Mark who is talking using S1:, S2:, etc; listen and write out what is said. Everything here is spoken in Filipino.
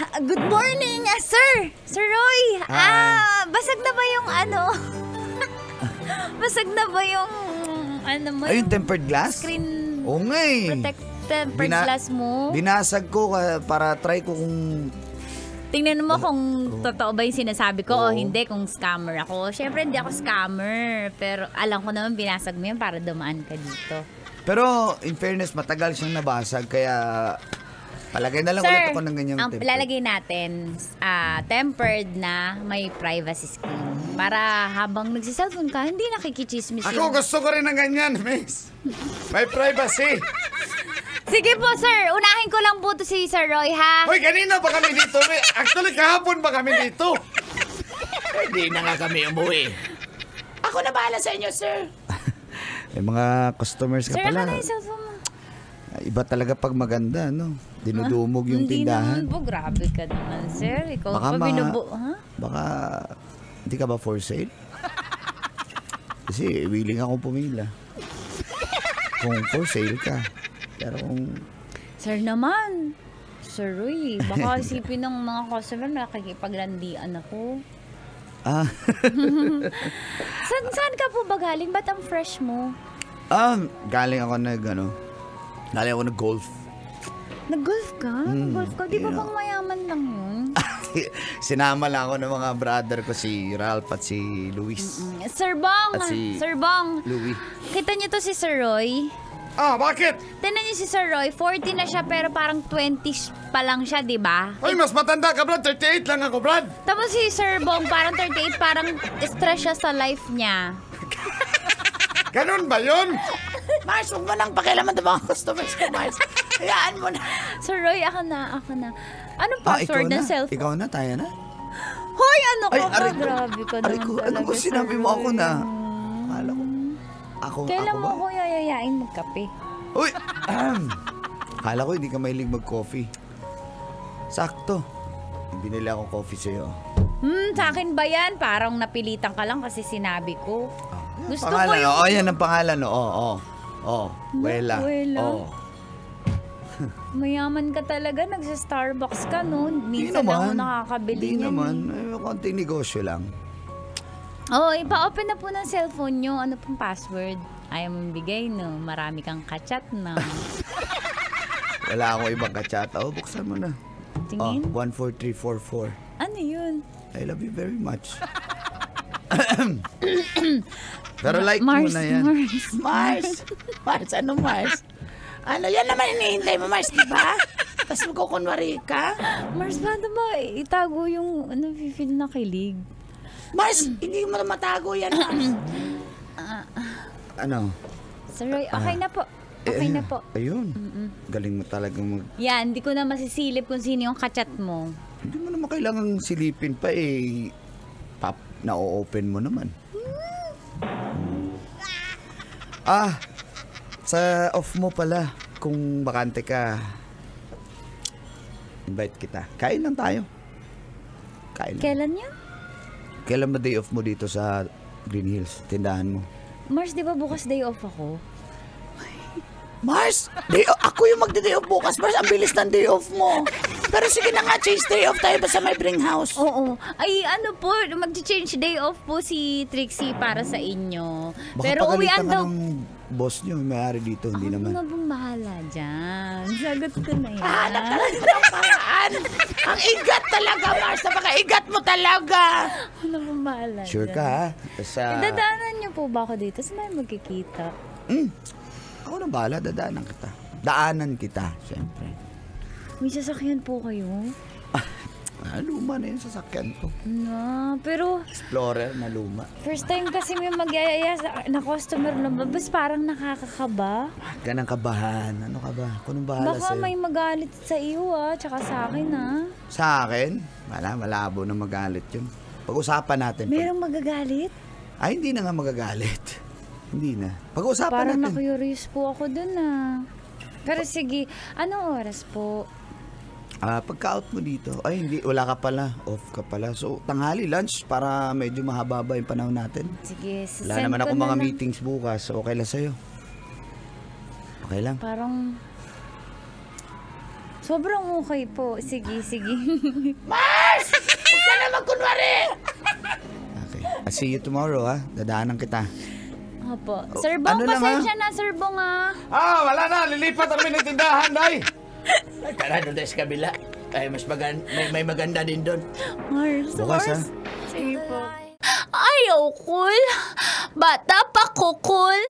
S1: Good morning, sir! Sir Roy! Basag na ba yung ano? Basag na ba yung ano mo?
S2: Ay, yung tempered glass?
S1: Screen
S2: Oo nga eh.
S1: tempered glass mo?
S2: Binasag ko para try ko kung...
S1: Tingnan mo kung totoo ba yung sinasabi ko o hindi, kung scammer ako. Siyempre, hindi ako scammer. Pero alam ko naman, binasag mo yun para dumaan ka dito.
S2: Pero, in fairness, matagal siyang nabasag. Kaya, palagay na lang ulit ako ng ganyang tempered.
S1: Lalagay natin, tempered na may privacy screen. Para habang nagsiselfone ka, hindi nakikichismis yun.
S2: Ako gusto ko rin ng ganyan, miss. May privacy.
S1: Sige po, sir. Unahin ko lang po to si Sir Roy, ha?
S2: Hoy, kanina ba kami dito? Actually, kahapon ba kami dito? Hindi na nga kami umuwi.
S3: Ako na bahala sa inyo, sir.
S2: May mga customers ka
S1: Sir,
S2: pala.
S1: ako na yung cellphone mo.
S2: Iba talaga pag maganda, no? Dinudumog yung tindahan.
S1: Hindi naman po. Grabe ka naman, sir. Ikaw
S2: Baka
S1: pa binubo, ha?
S2: Baka, hindi ka ba for sale? Kasi willing akong pumila. Kung for sale ka. Pero kung...
S1: Sir naman. Sir Roy, baka isipin ng mga customer na nakikipaglandian ako. Saan ka po ba galing? Ba't ang fresh mo?
S2: Galing ako nag-golf.
S1: Nag-golf ka? Nag-golf ka? Di ba bang mayaman lang yun?
S2: Sinama lang ako ng mga brother ko, si Ralph at si Luis.
S1: Sir Bong!
S2: At si
S1: Sir Bong!
S2: Louie.
S1: Kita niyo to si Sir Roy?
S2: Bakit?
S1: Tignan niyo si Sir Roy, 40 na siya pero parang 20s pa lang siya, di ba?
S2: Ay, mas matanda ka, Brad. 38 lang ako, Brad.
S1: Tapos si Sir Bong, parang 38, parang stress siya sa life niya.
S2: Ganun ba yun?
S3: Mars, huwag mo nang pakialaman ng mga customers ko, Mars. Hayaan mo na.
S1: Sir Roy, ako na. Anong password ng cellphone?
S2: Ikaw na, tayo na.
S1: Hoy, ano ka ba?
S2: aray ko.
S1: Grabe ka
S2: Aray
S1: naman
S2: ko,
S1: talaga,
S2: ano ko, sinabi mo
S1: Sir
S2: ako na.
S1: Roy.
S2: Akala ko.
S1: Kailan
S2: ako
S1: mo
S2: ba?
S1: ako yayayain magkape?
S2: Uy! Akala ko hindi ka mahilig mag-coffee. Sakto. Binili akong coffee sa'yo.
S1: Sa akin ba yan? Parang napilitan ka lang kasi sinabi ko. Gusto
S2: pangalan,
S1: ko yung...
S2: yan ang pangalan. Wela.
S1: Wela. Mayaman ka talaga. Nagsa-Starbucks ka, no? Minsan lang ako nakakabili
S2: Hindi
S1: niyan.
S2: naman. Konting negosyo lang.
S1: Ipa-open na po ng cellphone nyo. Ano pong password? Ayaw mong bigay, no? Marami kang kachat, no?
S2: Wala akong ibang kachat. Buksan mo na.
S1: Tingin?
S2: 14344.
S1: Ano yun?
S2: I love you very much. Pero like mo na yan.
S3: Mars, ano Mars? Ano yan naman hinihintay mo, Mars, di ba? Tapos magkukunwari ka?
S1: Mars, paano ba itago yung feel na kilig?
S3: Mars, hindi mo matago yan, Mars.
S2: Ano?
S1: Sir Roy, okay na po. Okay na po.
S2: Ayun. Galing mo talagang mag...
S1: Yan, hindi ko na masisilip kung sino yung kachat mo.
S2: Hindi mo naman kailangang silipin pa Pop, na-open mo naman. Sa off mo pala, kung bakante ka, invite kita. Kain lang tayo. Kain lang.
S1: Kailan yun?
S2: Kailan ba day off mo dito sa Green Hills, tindahan mo?
S1: Mars, di ba bukas day off ako?
S3: Mars, ako yung magde-day off bukas. Mars, ang bilis ng day off mo. Pero sige na nga, change day off tayo ba sa my bring house?
S1: Oo. Ay, ano po, mag-change day off po si Trixie para sa inyo.
S2: Baka
S1: Pero
S2: pagalitan
S1: uwian
S2: ka
S1: daw.
S2: ng boss nyo, may-ari dito, hindi naman.
S1: Ako na pong bahala dyan. Sagot ko na yan.
S3: Hanap talaga ng paraan. Ang igat talaga, Mars. Napaka-igat mo talaga.
S1: Ako na pong bahala
S2: Sure
S1: dyan.
S2: ka, ha?
S1: Dadaanan niyo po ba ako dito? Saan tayo magkikita?
S2: Ako na bahala, dadaanan kita. Daanan kita, siyempre.
S1: May sasakyan po kayo?
S2: Luma na yung sasakyan ko.
S1: Pero
S2: Explorer na luma.
S1: first time kasi may magyayaya na customer na babas, parang nakakakaba.
S2: Ganang kabahan. Ano ka ba? Ako nang bahala
S1: Baka
S2: sa'yo.
S1: may magalit sa iyo tsaka sa akin
S2: Sa akin? Malabo na magalit yun. Pag-usapan natin.
S1: Merong magagalit?
S2: Ay, hindi na nga magagalit. Hindi na. Pag-usapan
S1: Parang
S2: natin.
S1: na-curious po ako dun Pero sige, anong oras po?
S2: Pagka-out mo dito, ay hindi, wala ka pala. Off ka pala. So, tanghali, lunch, para medyo mahaba yung panahon natin.
S1: Sige,
S2: Wala naman ako mga meetings bukas. Okay lang sa'yo. Okay lang.
S1: Parang... So, Sobrang okay po. Sige, sige.
S3: Mars! Huwag ka na magkunwari!
S2: Okay. I'll see you tomorrow, ha? Dadaanan kita.
S1: Opo. Sir Bong,
S2: ano lang,
S1: pasensya na, Sir Bong,
S4: Wala na. Lilipat kami ng tindahan, day.
S3: Ay, tara doon tayo sa kabila. Ay, mas may maganda din doon.
S1: Mars,
S2: Bukas, ha?
S1: Sige po. Ayaw, cool. Bata pa ko, cool.